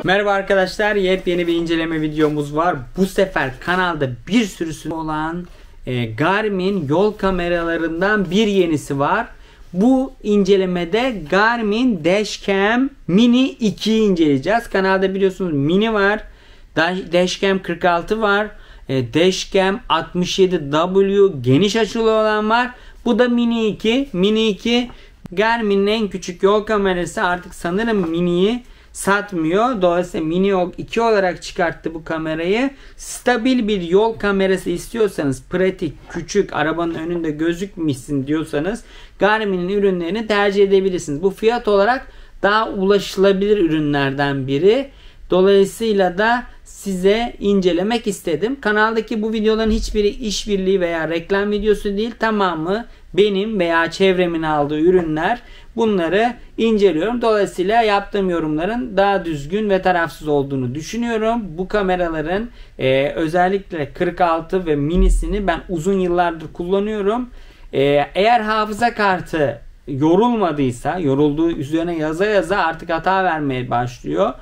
Merhaba arkadaşlar, yepyeni bir inceleme videomuz var. Bu sefer kanalda bir sürüsü olan Garmin yol kameralarından bir yenisi var. Bu incelemede Garmin Dashcam Mini 2'yi inceleyeceğiz. Kanalda biliyorsunuz Mini var, Dashcam 46 var, Dashcam 67W geniş açılı olan var. Bu da Mini 2. Mini 2 Garmin'in en küçük yol kamerası. Artık sanırım Mini'yi satmıyor. Dolayısıyla Mini 2 olarak çıkarttı bu kamerayı. Stabil bir yol kamerası istiyorsanız, pratik, küçük, arabanın önünde gözükmesin diyorsanız Garmin'in ürünlerini tercih edebilirsiniz. Bu fiyat olarak daha ulaşılabilir ürünlerden biri. Dolayısıyla da size incelemek istedim. Kanaldaki bu videoların hiçbiri işbirliği veya reklam videosu değil. Tamamı benim veya çevremin aldığı ürünler. Bunları inceliyorum. Dolayısıyla yaptığım yorumların daha düzgün ve tarafsız olduğunu düşünüyorum. Bu kameraların özellikle 46 ve minisini ben uzun yıllardır kullanıyorum. Eğer hafıza kartı yorulmadıysa, yorulduğu üzerine yaza yaza artık hata vermeye başlıyor.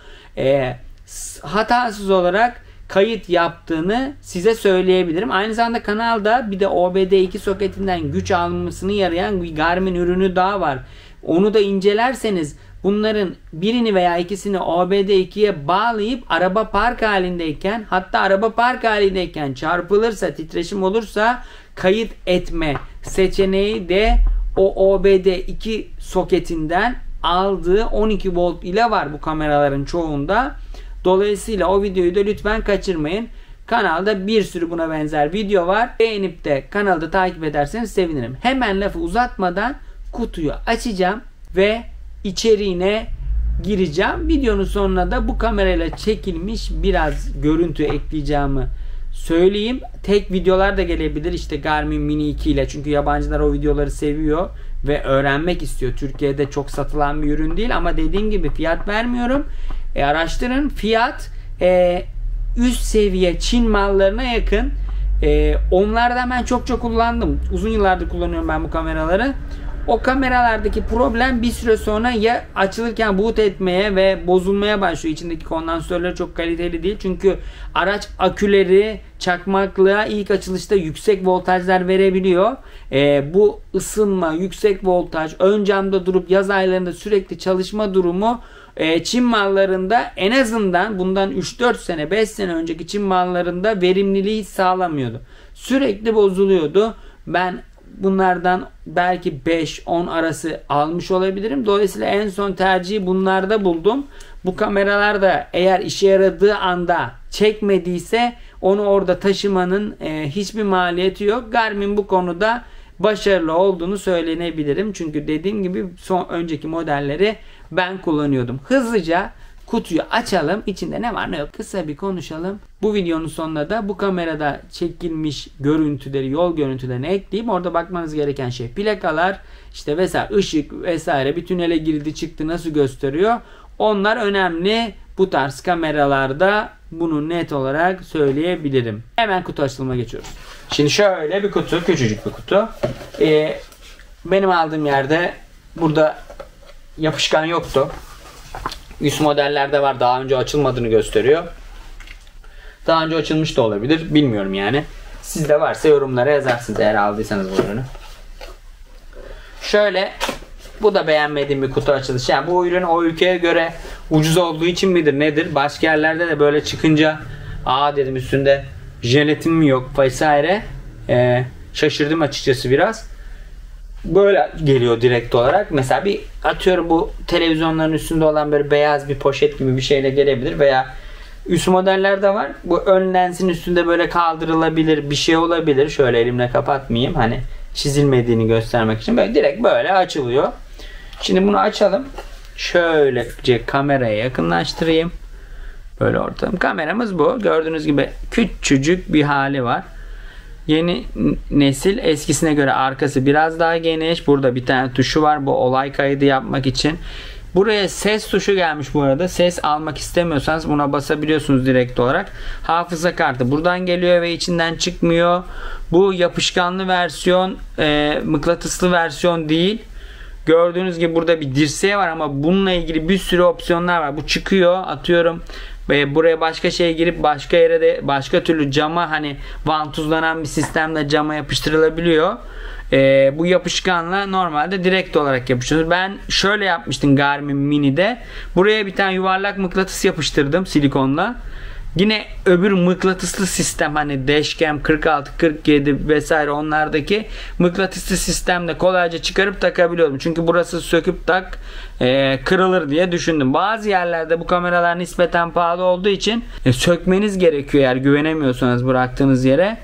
Hatasız olarak kayıt yaptığını size söyleyebilirim. Aynı zamanda kanalda bir de OBD2 soketinden güç almasını yarayan bir Garmin ürünü daha var. Onu da incelerseniz bunların birini veya ikisini OBD2'ye bağlayıp araba park halindeyken, hatta araba park halindeyken çarpılırsa, titreşim olursa kayıt etme seçeneği de o OBD2 soketinden aldığı 12 volt ile var bu kameraların çoğunda. Dolayısıyla o videoyu da lütfen kaçırmayın. Kanalda bir sürü buna benzer video var. Beğenip de kanalı takip ederseniz sevinirim. Hemen lafı uzatmadan kutuyu açacağım ve içeriğine gireceğim. Videonun sonuna da bu kamerayla çekilmiş biraz görüntü ekleyeceğimi söyleyeyim. Tek videolar da gelebilir işte Garmin Mini 2 ile. Çünkü yabancılar o videoları seviyor ve öğrenmek istiyor. Türkiye'de çok satılan bir ürün değil ama dediğim gibi fiyat vermiyorum. Araştırın. Fiyat üst seviye Çin mallarına yakın. Onlardan ben çok kullandım. Uzun yıllardır kullanıyorum ben bu kameraları. O kameralardaki problem bir süre sonra ya açılırken boot etmeye ve bozulmaya başlıyor. İçindeki kondansatörler çok kaliteli değil. Çünkü araç aküleri çakmaklığa ilk açılışta yüksek voltajlar verebiliyor. Bu ısınma, yüksek voltaj, ön camda durup yaz aylarında sürekli çalışma durumu Çin mallarında en azından bundan 3-4 sene 5 sene önceki Çin mallarında verimliliği sağlamıyordu. Sürekli bozuluyordu. Ben bunlardan belki 5-10 arası almış olabilirim. Dolayısıyla en son tercihi bunlarda buldum. Bu kameralar da eğer işe yaradığı anda çekmediyse onu orada taşımanın hiçbir maliyeti yok. Garmin bu konuda başarılı olduğunu söylenebilirim. Çünkü dediğim gibi önceki modelleri ben kullanıyordum. Hızlıca kutuyu açalım. İçinde ne var ne yok kısa bir konuşalım. Bu videonun sonunda da bu kamerada çekilmiş görüntüleri, yol görüntülerini ekleyeyim. Orada bakmanız gereken şey plakalar, işte vesaire, ışık vesaire, bir tünele girdi çıktı nasıl gösteriyor. Onlar önemli. Bu tarz kameralarda bunu net olarak söyleyebilirim. Hemen kutu açılımına geçiyoruz. Şimdi şöyle bir kutu, küçücük bir kutu. Benim aldığım yerde burada yapışkan yoktu. Üst modellerde var. Daha önce açılmadığını gösteriyor. Daha önce açılmış da olabilir. Bilmiyorum yani. Sizde varsa yorumlara yazarsınız eğer aldıysanız bu ürünü. Şöyle, bu da beğenmediğim bir kutu açılışı. Yani bu ürün o ülkeye göre ucuz olduğu için midir nedir? Başka yerlerde de böyle çıkınca dedim üstünde jelatin mi yok vesaire. Şaşırdım açıkçası biraz. Böyle geliyor direkt olarak. Mesela bir atıyorum bu televizyonların üstünde olan böyle beyaz bir poşet gibi bir şeyle gelebilir veya üst modellerde var. Bu ön lensin üstünde böyle kaldırılabilir bir şey olabilir. Şöyle elimle kapatmayayım. Hani çizilmediğini göstermek için. Böyle direkt böyle açılıyor. Şimdi bunu açalım. Şöylece kameraya yakınlaştırayım. Böyle ortam. Kameramız bu. Gördüğünüz gibi küçücük bir hali var. Yeni nesil, eskisine göre arkası biraz daha geniş. Burada bir tane tuşu var. Bu olay kaydı yapmak için. Buraya ses tuşu gelmiş bu arada. Ses almak istemiyorsanız buna basabiliyorsunuz direkt olarak. Hafıza kartı buradan geliyor ve içinden çıkmıyor. Bu yapışkanlı versiyon, mıknatıslı versiyon değil. Gördüğünüz gibi burada bir dirseği var ama bununla ilgili bir sürü opsiyonlar var. Bu çıkıyor, atıyorum ve buraya başka şey girip başka yere de başka türlü cama, hani vantuzlanan bir sistemle cama yapıştırılabiliyor. Bu yapışkanla normalde direkt olarak yapıştırıyoruz. Ben şöyle yapmıştım Garmin Mini'de. Buraya bir tane yuvarlak mıknatıs yapıştırdım silikonla. Yine öbür mıknatıslı sistem, hani Dashcam 46, 47 vesaire, onlardaki mıknatıslı sistemle kolayca çıkarıp takabiliyordum. Çünkü burası söküp tak kırılır diye düşündüm. Bazı yerlerde bu kameralar nispeten pahalı olduğu için sökmeniz gerekiyor eğer güvenemiyorsanız bıraktığınız yere.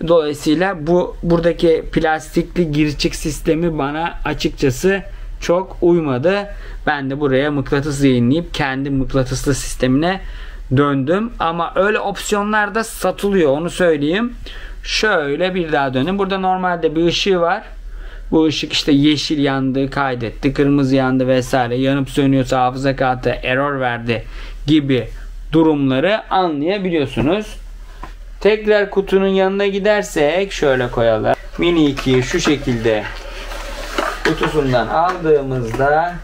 Dolayısıyla buradaki plastikli girçik sistemi bana açıkçası çok uymadı. Ben de buraya mıknatıs yayınlayıp kendi mıknatıslı sistemine döndüm. Ama öyle opsiyonlar da satılıyor, onu söyleyeyim. Şöyle bir daha dönün. Burada normalde bir ışığı var. Bu ışık işte yeşil yandı, kaydetti, kırmızı yandı vesaire, yanıp sönüyorsa hafıza kartı error verdi gibi durumları anlayabiliyorsunuz. Tekrar kutunun yanına gidersek şöyle koyalım. Mini 2'yi şu şekilde kutusundan aldığımızda,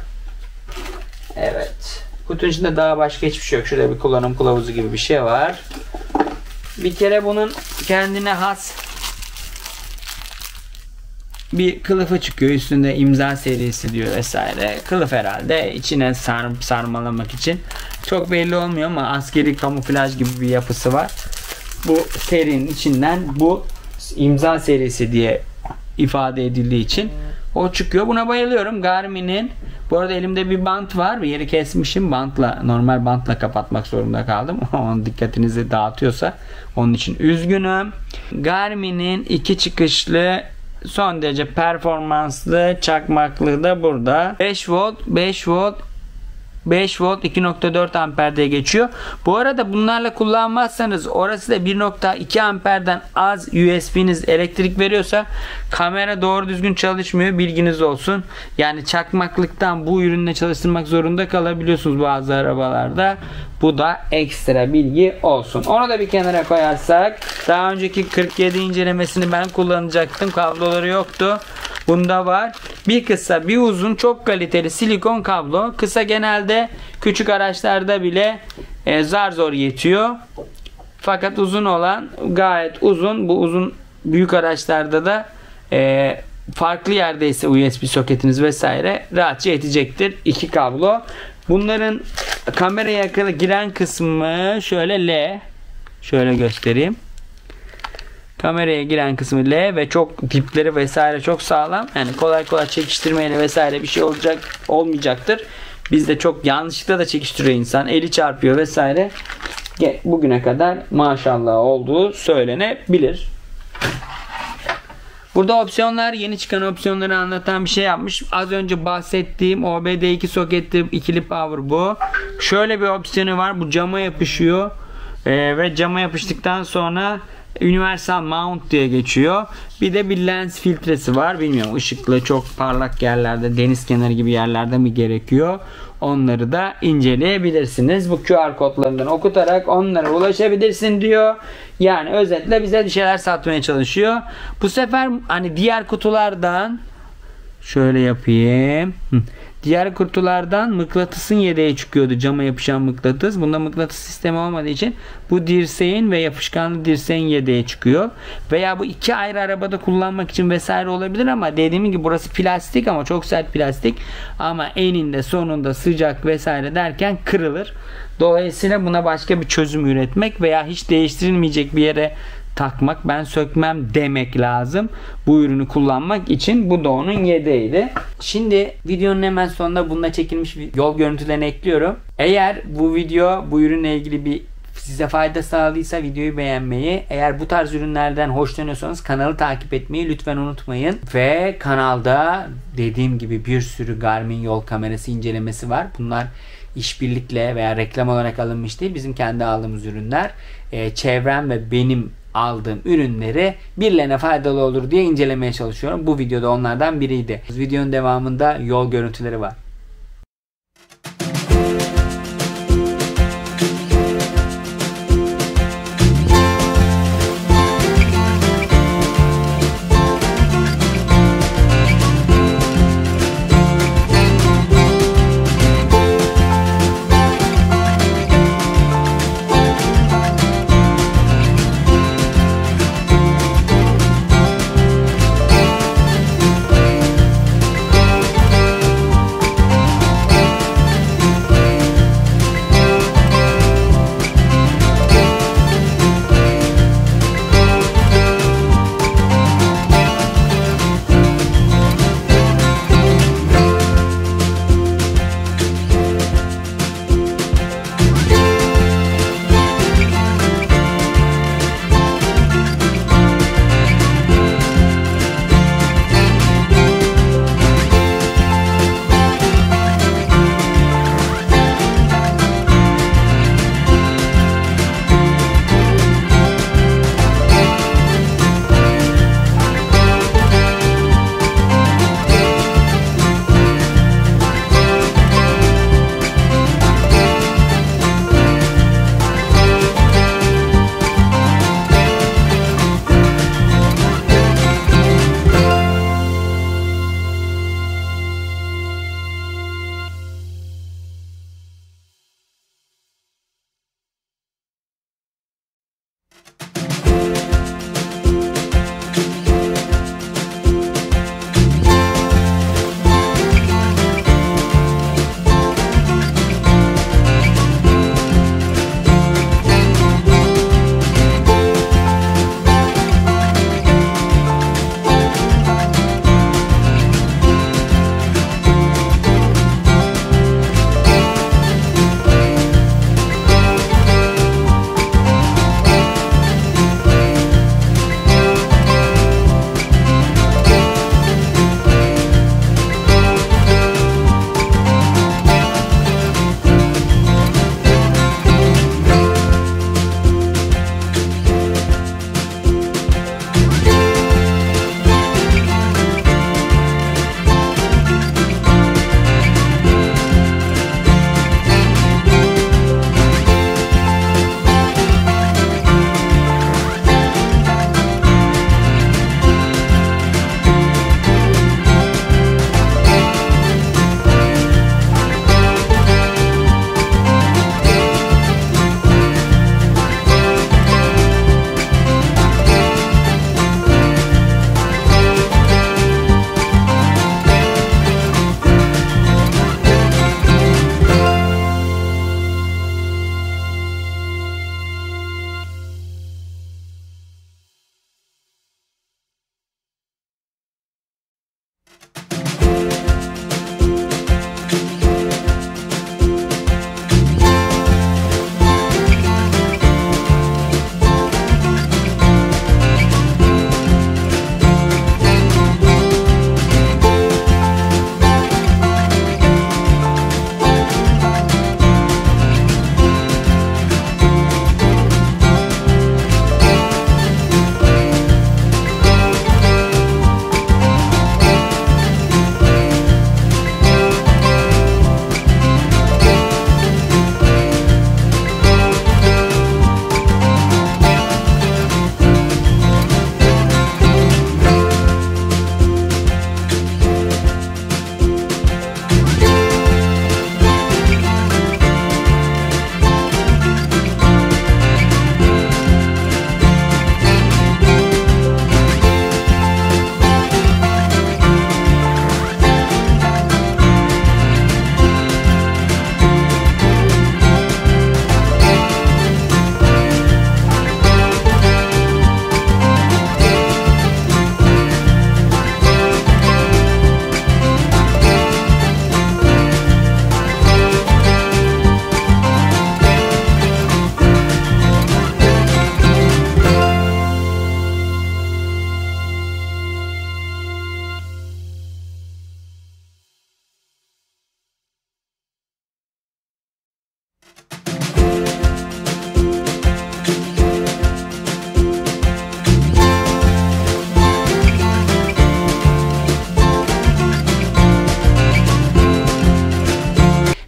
evet, kutunun içinde daha başka hiçbir şey yok. Şurada bir kullanım kılavuzu gibi bir şey var. Bir kere bunun kendine has bir kılıfı çıkıyor. Üstünde imza serisi diyor vesaire. Kılıf herhalde içine sarmalamak için. Çok belli olmuyor ama askeri kamuflaj gibi bir yapısı var. Bu serinin içinden bu imza serisi diye ifade edildiği için o çıkıyor. Buna bayılıyorum. Garmin'in, bu arada elimde bir bant var. Bir yeri kesmişim. Normal bantla kapatmak zorunda kaldım. Onun dikkatinizi dağıtıyorsa onun için üzgünüm. Garmin'in 2 çıkışlı son derece performanslı çakmaklığı da burada. 5 volt 2.4 amper diye geçiyor. Bu arada bunlarla kullanmazsanız, orası da 1.2 amperden az USB'niz elektrik veriyorsa kamera doğru düzgün çalışmıyor. Bilginiz olsun. Yani çakmaklıktan bu ürünle çalıştırmak zorunda kalabiliyorsunuz bazı arabalarda. Bu da ekstra bilgi olsun. Onu da bir kenara koyarsak, daha önceki 47 incelemesini ben kullanacaktım. Kabloları yoktu. Bunda var. Bir kısa bir uzun çok kaliteli silikon kablo. Kısa genelde küçük araçlarda bile zar zor yetiyor. Fakat uzun olan gayet uzun. Bu uzun büyük araçlarda da farklı yerdeyse USB soketiniz vesaire rahatça yetecektir. 2 kablo. Bunların kameraya giren kısmı şöyle L. Şöyle göstereyim. Kameraya giren kısmı L ve çok dipleri vesaire çok sağlam. Yani kolay kolay çekiştirmeyle vesaire bir şey olmayacaktır. Bizde çok yanlışlıkla da çekiştiriyor insan. Eli çarpıyor vesaire. Bugüne kadar maşallah olduğu söylenebilir. Burada opsiyonlar, yeni çıkan opsiyonları anlatan bir şey yapmış. Az önce bahsettiğim OBD2 soketli ikili power bu. Şöyle bir opsiyonu var. Bu cama yapışıyor. Ve cama yapıştıktan sonra Universal Mount diye geçiyor. Bir de bir lens filtresi var. Bilmiyorum, ışıklı çok parlak yerlerde, deniz kenarı gibi yerlerde mi gerekiyor? Onları da inceleyebilirsiniz. Bu QR kodlarından okutarak onlara ulaşabilirsin diyor. Yani özetle bize bir şeyler satmaya çalışıyor. Bu sefer hani diğer kutulardan şöyle yapayım. Diğer kutulardan mıknatısın yedeği çıkıyordu. Cama yapışan mıknatıs. Bunda mıknatıs sistemi olmadığı için bu dirseğin ve yapışkanlı dirseğin yedeği çıkıyor. Veya bu iki ayrı arabada kullanmak için vesaire olabilir ama dediğim gibi burası plastik ama çok sert plastik. Ama eninde sonunda sıcak vesaire derken kırılır. Dolayısıyla buna başka bir çözüm üretmek veya hiç değiştirilmeyecek bir yere takmak, ben sökmem demek lazım. Bu ürünü kullanmak için bu da onun yedeğiydi. Şimdi videonun hemen sonunda bununla çekilmiş yol görüntülerini ekliyorum. Eğer bu video bu ürünle ilgili bir size fayda sağladıysa videoyu beğenmeyi, eğer bu tarz ürünlerden hoşlanıyorsanız kanalı takip etmeyi lütfen unutmayın. Ve kanalda dediğim gibi bir sürü Garmin yol kamerası incelemesi var. Bunlar işbirlikle veya reklam olarak alınmış değil. Bizim kendi aldığımız ürünler. Çevrem ve benim aldığım ürünleri birilerine faydalı olur diye incelemeye çalışıyorum. Bu videoda onlardan biriydi. Videonun devamında yol görüntüleri var.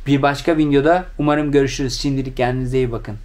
Bir başka videoda umarım görüşürüz. Şimdilik kendinize iyi bakın.